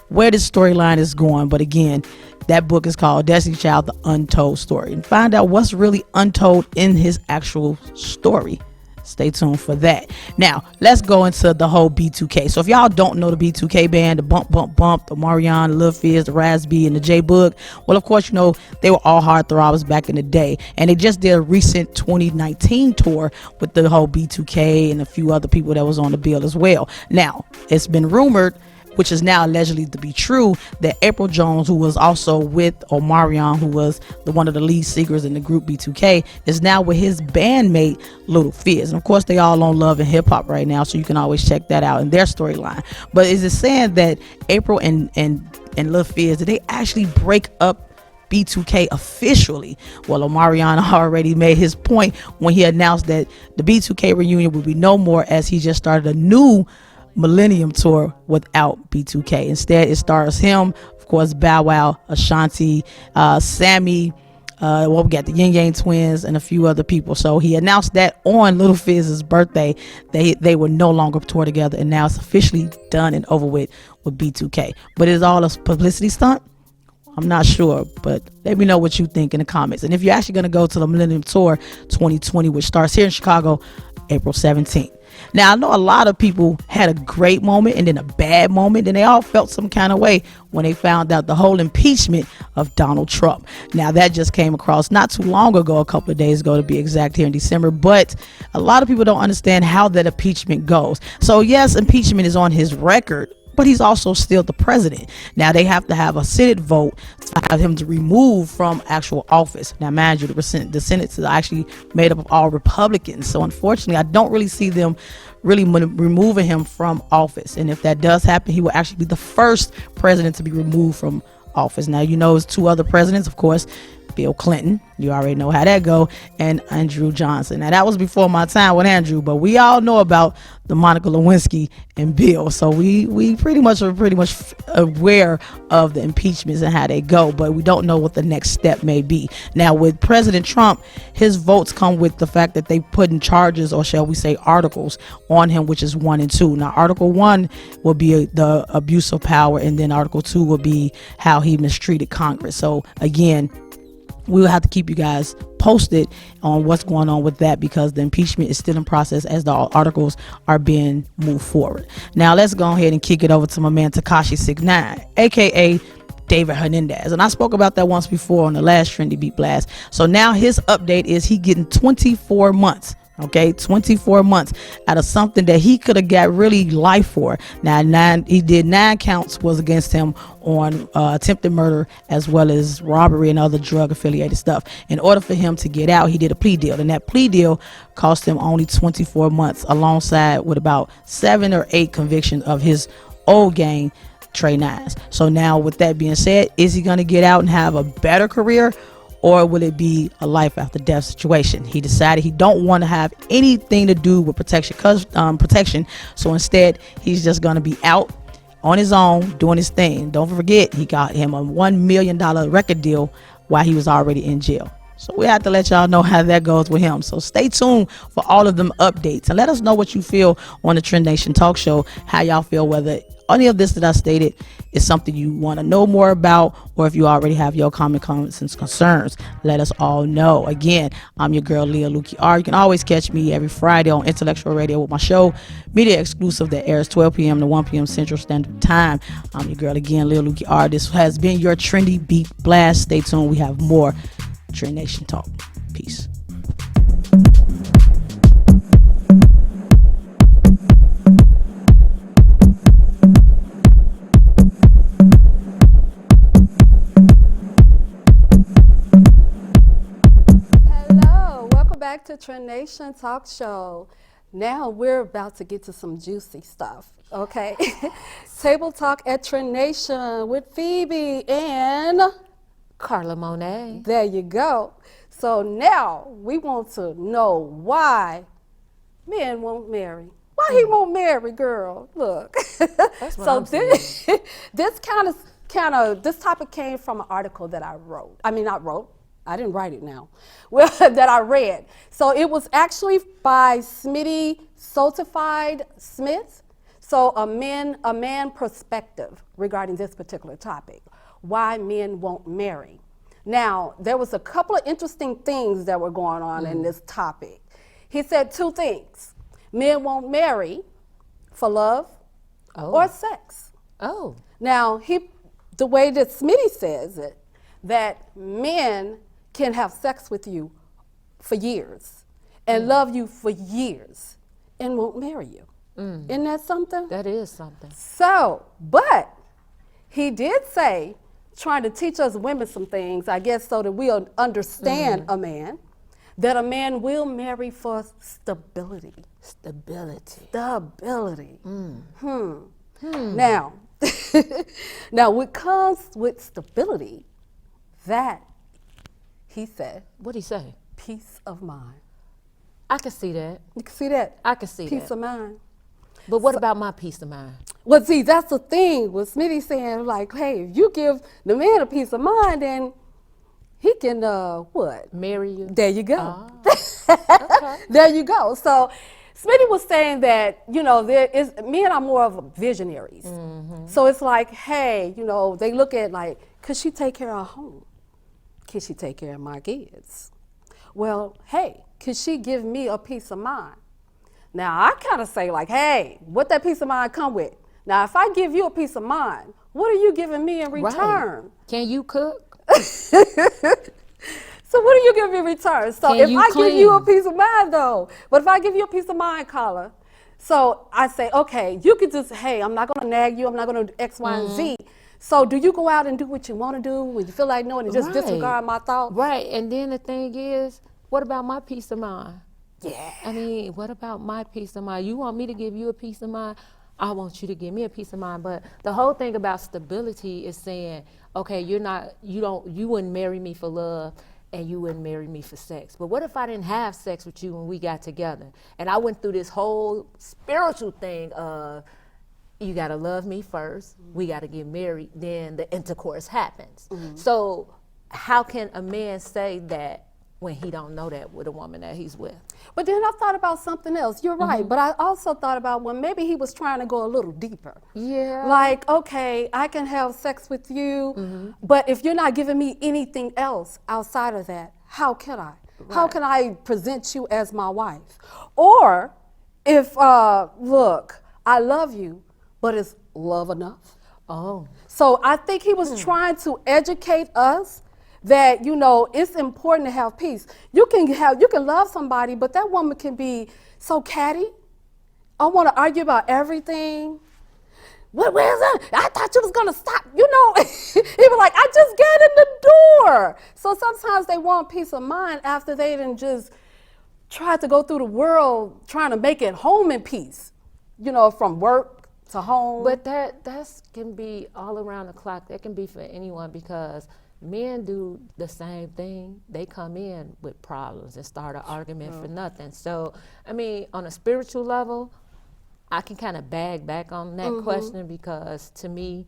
where this storyline is going. But again, that book is called Destiny Child, The Untold Story, and find out what's really untold in his actual story. Stay tuned for that. Now, let's go into the whole B2K. So if y'all don't know the B2K band, the Bump Bump Bump, the Marion, the Lil Fizz, the Raz B, and the J Boog, well, of course, you know, they were all heartthrobs back in the day. And they just did a recent 2019 tour with the whole B2K and a few other people that was on the bill as well. Now, it's been rumored, which is now allegedly to be true, that April Jones, who was also with Omarion, who was one of the lead singers in the group B2K, is now with his bandmate Lil Fizz. And of course, they all on Love and Hip Hop right now, so you can always check that out in their storyline. But is it saying that April and Lil Fizz, did they actually break up B2K officially? Well, Omarion already made his point when he announced that the B2K reunion would be no more, as he just started a new Millennium Tour without B2K. Instead, it stars him, of course, Bow Wow, Ashanti, Sammy, we got the Yin Yang Twins, and a few other people. So he announced that on Lil Fizz's birthday, they would no longer tour together, and now it's officially done and over with B2K. But is all a publicity stunt? I'm not sure, but let me know what you think in the comments. And if you're actually going to go to the Millennium Tour 2020, which starts here in Chicago, April 17th. Now, I know a lot of people had a great moment and then a bad moment, and they all felt some kind of way when they found out the whole impeachment of Donald Trump. Now, that just came across not too long ago, a couple of days ago to be exact, here in December, but a lot of people don't understand how that impeachment goes. So yes, impeachment is on his record, but he's also still the president. Now, they have to have a Senate vote to have him to remove from actual office. Now, mind you, the Senate is actually made up of all Republicans. So unfortunately, I don't really see them really removing him from office. And if that does happen, he will actually be the first president to be removed from office. Now, you know, it's two other presidents, of course, Bill Clinton, you already know how that go, and Andrew Johnson. Now, that was before my time with Andrew, but we all know about the Monica Lewinsky and Bill, so we pretty much are aware of the impeachments and how they go, but we don't know what the next step may be. Now, with President Trump, his votes come with the fact that they put in charges, or shall we say articles, on him, which is 1 and 2. Now, Article 1 will be the abuse of power, and then Article 2 will be how he mistreated Congress. So again, we will have to keep you guys posted on what's going on with that, because the impeachment is still in process as the articles are being moved forward. Now, let's go ahead and kick it over to my man Tekashi 6ix9ine, aka David Hernandez. And I spoke about that once before on the last Trendy Beat Blast. So now his update is he getting 24 months. Okay, 24 months out of something that he could have got really life for. Now, 9 counts was against him on attempted murder, as well as robbery and other drug affiliated stuff. In order for him to get out, he did a plea deal, and that plea deal cost him only 24 months, alongside with about 7 or 8 convictions of his old gang, Trey Nines. So now, with that being said, is he going to get out and have a better career, or will it be a life after death situation? He decided he don't want to have anything to do with protection. So instead, he's just going to be out on his own doing his thing. Don't forget, he got him a $1 million record deal while he was already in jail. So we have to let y'all know how that goes with him. So stay tuned for all of them updates and let us know what you feel on the Trend Nation Talk Show, how y'all feel, whether any of this that I stated is something you want to know more about, or if you already have your comments and concerns, let us all know. Again, I'm your girl, Leah Lukey R. You can always catch me every Friday on Intellectual Radio with my show, Media Exclusive, that airs 12 p.m. to 1 p.m. Central Standard Time. I'm your girl again, Leah Lukey R. This has been your Trendy Beat Blast. Stay tuned. We have more Trend Nation Talk. Peace. Hello, welcome back to Trendnation Talk Show. Now we're about to get to some juicy stuff, okay? Table Talk at Trendnation with Phoebe and Carla Monet. there you go. So now we want to know why men won't marry. Why he won't marry, girl? Look. That's what So I'm this this topic came from an article that I wrote. I mean, not wrote. I didn't write it now. Well, that I read. So it was actually by Smitty Sotified Smith. So a man perspective regarding this particular topic, why men won't marry. Now, there was a couple of interesting things that were going on in this topic. He said two things. Men won't marry for love or sex. Oh. Now, the way that Smitty says it, that men can have sex with you for years and love you for years and won't marry you. Isn't that something? That is something. So, but he did say, trying to teach us women some things, I guess, so that we'll understand a man, that a man will marry for stability. Stability. Stability. Now, now what comes with stability, that, he said, What'd he say? peace of mind. I can see that. You can see that? I can see Peace that. of mind. But what about my peace of mind? Well, see, that's the thing with Smitty saying, like, hey, if you give the man a peace of mind, then he can, what? Marry you? There you go. Okay. There you go. So Smitty was saying that, men are more of visionaries. So it's like, hey, they look at like, could she take care of her home? Can she take care of my kids? Well, hey, could she give me a peace of mind? Now, I kind of say like, hey, what that peace of mind come with? Now, if I give you a peace of mind, what are you giving me in return? Right. Can you cook? So what are you giving me in return? So Can if you I give you a clean? peace of mind though, but if I give you a peace of mind, Carla, so I say, okay, you could just, hey, I'm not gonna nag you, I'm not gonna do X, Y, and Z. So do you go out and do what you wanna do when you feel like no, and just Right. disregard my thoughts? Right. And then the thing is, what about my peace of mind? Yeah. I mean, what about my peace of mind? You want me to give you a peace of mind? I want you to give me a peace of mind. But the whole thing about stability is saying, okay, you wouldn't marry me for love and you wouldn't marry me for sex. But what if I didn't have sex with you when we got together? And I went through this whole spiritual thing of, you gotta love me first, we gotta get married, then the intercourse happens. So how can a man say that when he don't know that with a woman that he's with? But then I thought about something else. You're right. But I also thought about when maybe he was trying to go a little deeper. Yeah. Like, okay, I can have sex with you, but if you're not giving me anything else outside of that, how can I? How can I present you as my wife? Or if, look, I love you, but is love enough? Oh. So I think he was trying to educate us that, it's important to have peace. You can love somebody, but that woman can be so catty. I want to argue about everything. Where's that? I thought you was gonna stop. He was like, I just got in the door. So sometimes they want peace of mind after they didn't just try to go through the world trying to make it home in peace. From work to home. But that can be all around the clock. That can be for anyone because men do the same thing. They come in with problems and start an argument for nothing. So, I mean, on a spiritual level, I can kind of bag back on that question because to me,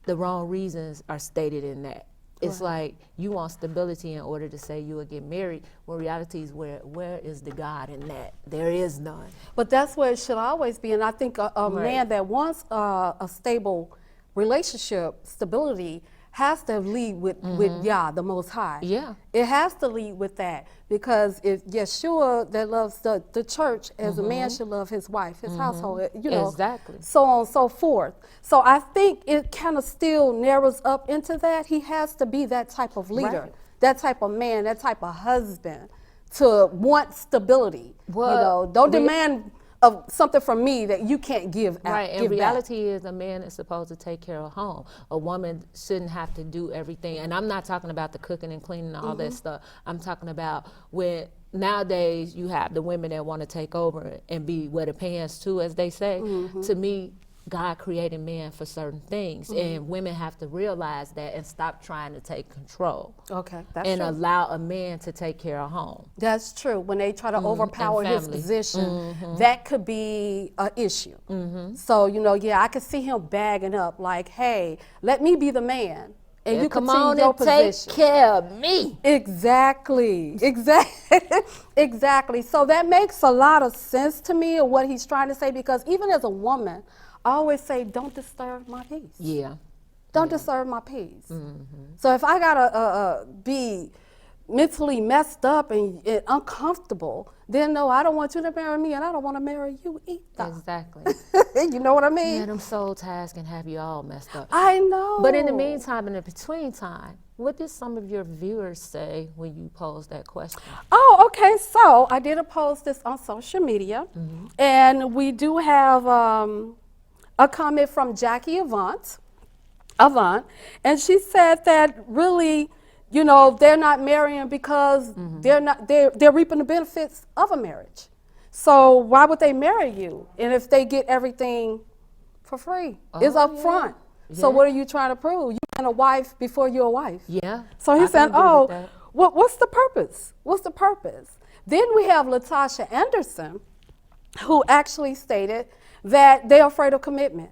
the wrong reasons are stated in that. It's like you want stability in order to say you will get married, when reality is where is the God in that? There is none. But that's where it should always be. And I think a man that wants a stable relationship, stability, has to lead with Yah, the Most High. Yeah. It has to lead with that, because if Yeshua that loves the church as a man should love his wife, his household, you know, Exactly. so on and so forth. So I think it kind of still narrows up into that. He has to be that type of leader, that type of man, that type of husband to want stability. Well, you know, don't demand of something from me that you can't give out. Right, and give reality is a man is supposed to take care of home. A woman shouldn't have to do everything. And I'm not talking about the cooking and cleaning and all that stuff. I'm talking about when nowadays you have the women that want to take over and be wear the pants too, as they say. To me, God created men for certain things, and women have to realize that and stop trying to take control. Okay, that's and true. allow a man to take care of home. That's true. When they try to overpower his family. position, that could be an issue. So, you know, I could see him bagging up like, hey, let me be the man. And Yeah, you come continue on your and take position. care of me. Exactly. Exactly. So that makes a lot of sense to me of what he's trying to say, because even as a woman, I always say, don't disturb my peace. Yeah. Don't disturb my peace. So if I gotta be mentally messed up and uncomfortable, then no, I don't want you to marry me, and I don't want to marry you either. Exactly. You know what I mean? Yeah, them soul ties can have you all messed up. I know. But in the meantime, in the between time, what did some of your viewers say when you posed that question? Oh, okay. So I did post this on social media, and we do have a comment from Jackie Avant, and she said that really, you know, they're not marrying because they're reaping the benefits of a marriage. So why would they marry you? And if they get everything for free, it's up front. So what are you trying to prove? You've been a wife before you're a wife. Yeah. So he I said, can agree with that. what's the purpose? What's the purpose? Then we have Latasha Anderson, who actually stated that they're afraid of commitment.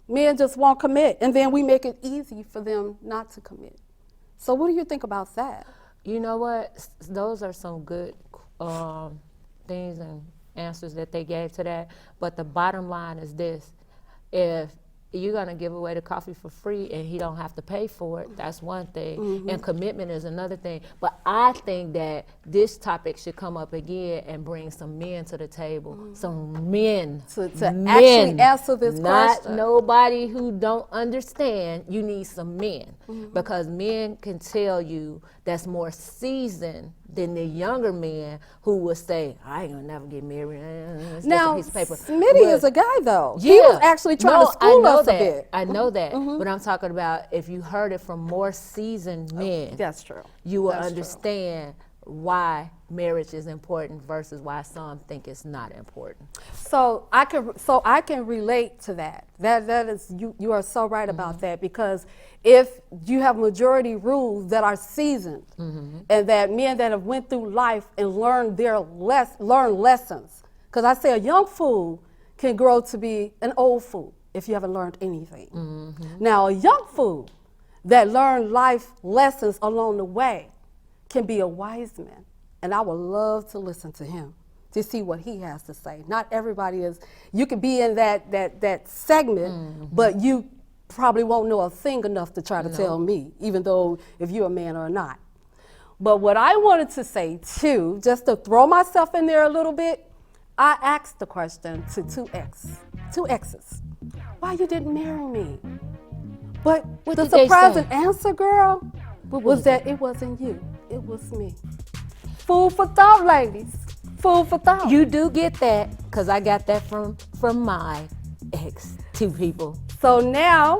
Men just won't commit, and then we make it easy for them not to commit. So what do you think about that? You know what? Those are some good things and answers that they gave to that. But the bottom line is this: if you're gonna give away the coffee for free and he don't have to pay for it, that's one thing. And commitment is another thing. But I think that this topic should come up again and bring some men to the table. Some men. To actually answer this not question. nobody who don't understand. You need some men. Because men can tell you that's more seasoned than the younger men who would say, I ain't gonna never get married. It's Now, just a piece of paper. Smitty is a guy, though. He was actually trying to school us a bit. I know that, but I'm talking about if you heard it from more seasoned men, That's true. you will That's true. understand why marriage is important versus why some think it's not important. So I can relate to that. That is you are so right about that, because if you have majority rules that are seasoned and that men that have went through life and learned learn lessons, because I say a young fool can grow to be an old fool if you haven't learned anything. Now a young fool that learned life lessons along the way can be a wise man, and I would love to listen to him to see what he has to say. Not everybody is. You could be in that segment, but you probably won't know a thing enough to try to tell me, even though if you're a man or not. But what I wanted to say too, just to throw myself in there a little bit, I asked the question to two exes, why you didn't marry me? But What the did they surprising say? answer, girl, was that it wasn't you, it was me. Food for thought, ladies. Food for thought. You do get that, because I got that from my ex, two people. So now,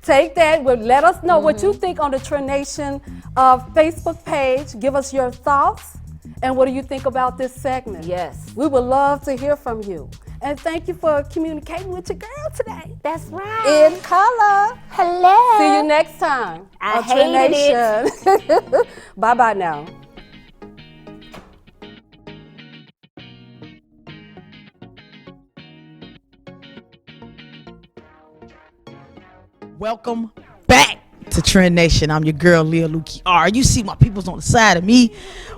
take that. Let us know what you think on the Trendnation Facebook page. Give us your thoughts. And what do you think about this segment? Yes. We would love to hear from you. And thank you for communicating with your girl today. That's right. In color. Hello. See you next time. I on hated Trendnation. Bye-bye now. Welcome back to Trend Nation. I'm your girl, Leah Lukey R. You see my people's on the side of me.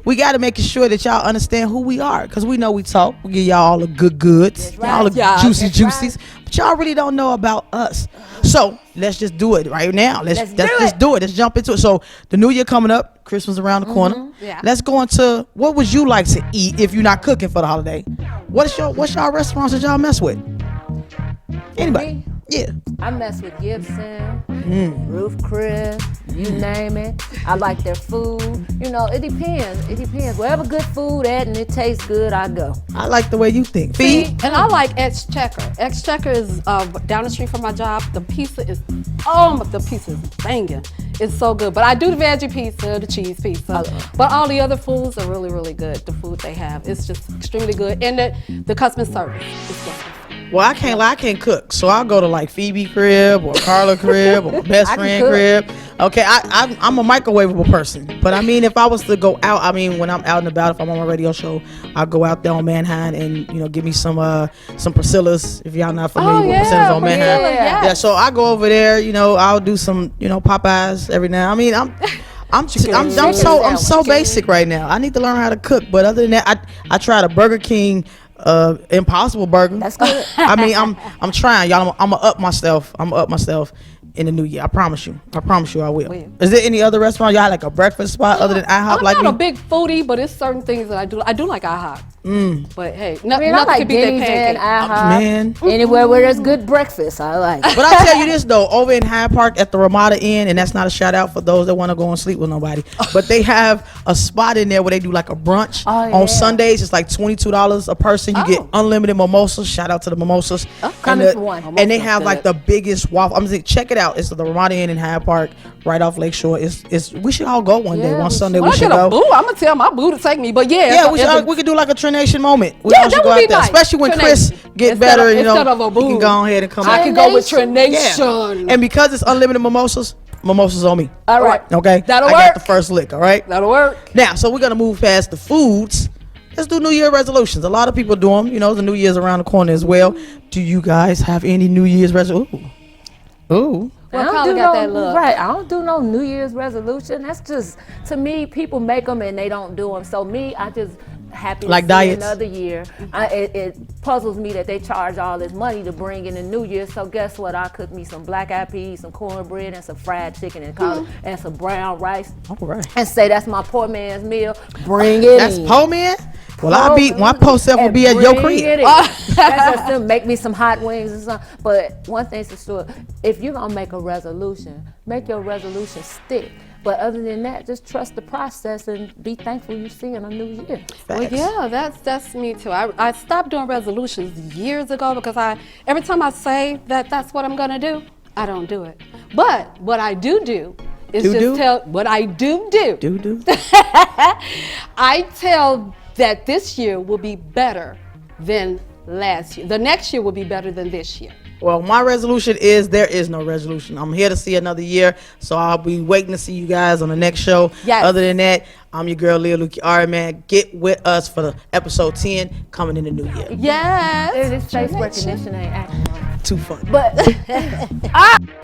We got to make sure that y'all understand who we are, because we know we talk. We give y'all all the good goods, right. all the Yeah, juicy that's juicies, but y'all really don't know about us. So let's just do it right now. Let's just do it. Let's jump into it. So the new year coming up, Christmas around the corner. Yeah. Let's go into what would you like to eat if you're not cooking for the holiday? What's y'all restaurants that y'all mess with? Anybody? Me? Yeah. I mess with Gibson, Roof Chris, you name it. I like their food. You know, it depends. It depends. Wherever good food at and it tastes good, I go. I like the way you think. See, Fee? and I like Exchequer. Exchequer is down the street from my job. The pizza is, the pizza is banging. It's so good. But I do the veggie pizza, the cheese pizza. But all the other foods are really, really good. The food they have, it's just extremely good. And the customer service is wonderful. Well, I can't lie, I can't cook. So I'll go to like Phoebe crib or Carla crib or my best I can friend cook. crib. Okay, I'm a microwavable person. But I mean, if I was to go out, I mean, when I'm out and about, if I'm on my radio show, I'll go out there on Manhattan and, you know, give me some Priscilla's, if y'all not familiar with Priscilla's on Manhattan. Priscilla, Yeah, so I go over there, you know, I'll do some, you know, Popeyes every now. I mean, I'm so basic right now. I need to learn how to cook. But other than that, I tried a Burger King Impossible Burger. That's good. I mean, I'm trying, y'all. I'm gonna up myself. In the new year. I promise you I will. Is there any other restaurant y'all like a breakfast spot other than IHOP? I'm like not a me? big foodie, but it's certain things that I do. I do like IHOP. But hey, I mean, I nothing like can beat their Denny's and pancake. IHOP. Man. Anywhere where there's good breakfast, I like. But I tell you this though, over in Hyde Park at the Ramada Inn, and that's not a shout out for those that want to go and sleep with nobody, but they have a spot in there where they do like a brunch on Sundays. It's like $22 a person. You get unlimited mimosas. Shout out to the mimosas. Coming for one. And they have like the biggest waffle. I'm saying, check it out. It's the Ramada Inn in Hyde Park, right off Lakeshore. It's we should all go one day. One Sunday When we I should get a go. boo, I'm gonna tell my boo to take me. But Yeah, we could do like a Trendnation moment. We Yeah, all should that go would out be there, nice. especially when Chris Trendnation. get Instead better. of- You know, instead of a he can boo. go ahead and come I out. can go with Trendnation. Trendnation. And because it's unlimited mimosas on me. All right. Okay, That'll I got work. the first lick. All right. That'll work. Now, so we're gonna move past the foods. Let's do New Year resolutions. A lot of people do them. You know, the New Year's around the corner as well. Do you guys have any New Year's resolutions? Ooh. Well, I Carla don't do got no, that look. right. I don't do no New Year's resolution. That's just, to me, people make them and they don't do them. So me, I just happy to Like see diets? another year. It puzzles me that they charge all this money to bring in the New Year. So guess what? I cook me some black eyed peas, some cornbread, and some fried chicken and some brown rice. All right. And say that's my poor man's meal. Bring it That's in. po man. Well, my post self will be at your crib. That's just to make me some hot wings and something. But one thing's for sure, if you're gonna make a resolution, make your resolution stick. But other than that, just trust the process and be thankful you see in a new year. Well, yeah, that's me too. I stopped doing resolutions years ago because every time I say that's what I'm gonna do, I don't do it. But what I do is tell what I do. I tell that this year will be better than last year. The next year will be better than this year. Well, my resolution is there is no resolution. I'm here to see another year, so I'll be waiting to see you guys on the next show. Yes. Other than that, I'm your girl, Leah Lukey. All right, man, get with us for the episode 10 coming in the new year. Yes. This face recognition ain't acting right. Too fun. But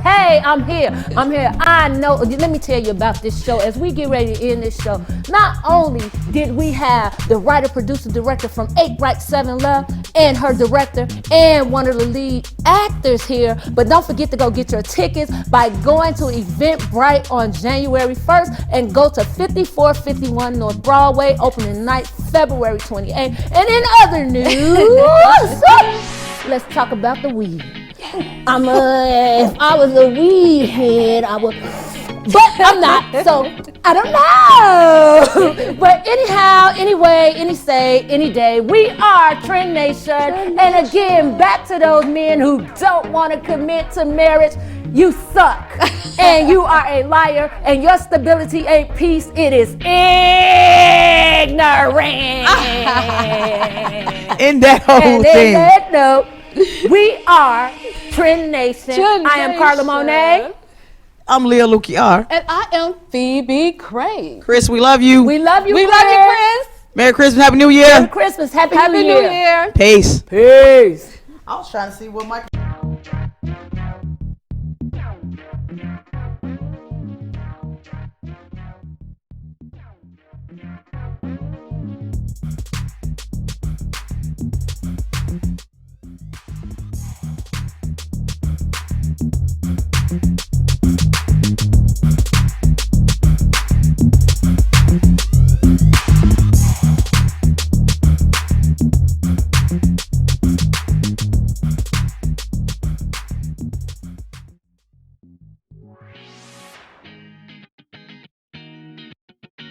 hey, I'm here. I know. Let me tell you about this show. As we get ready to end this show, not only did we have the writer, producer, director from 8 Right 7 Love and her director and one of the lead actors here, but don't forget to go get your tickets by going to Eventbrite on January 1st and go to 5451 North Broadway, opening night February 28th. And in other news, let's talk about the weed. If I was a weed head, I would, but I'm not, so I don't know. But anyhow, anyway, any day, we are Trend Nation. And again, back to those men who don't want to commit to marriage. You suck, and you are a liar, and your stability ain't peace, it is ignorant. In that whole And thing. in that note, we are Trend Nation. I am Carla Monet. I'm Leah Lukey R. And I am Phoebe Crane. Chris, we love you. We love you, We love you, Chris. Merry Christmas, Happy New Year. Merry Christmas, Happy New Year. Year. Peace. Peace. I was trying to see what Mike.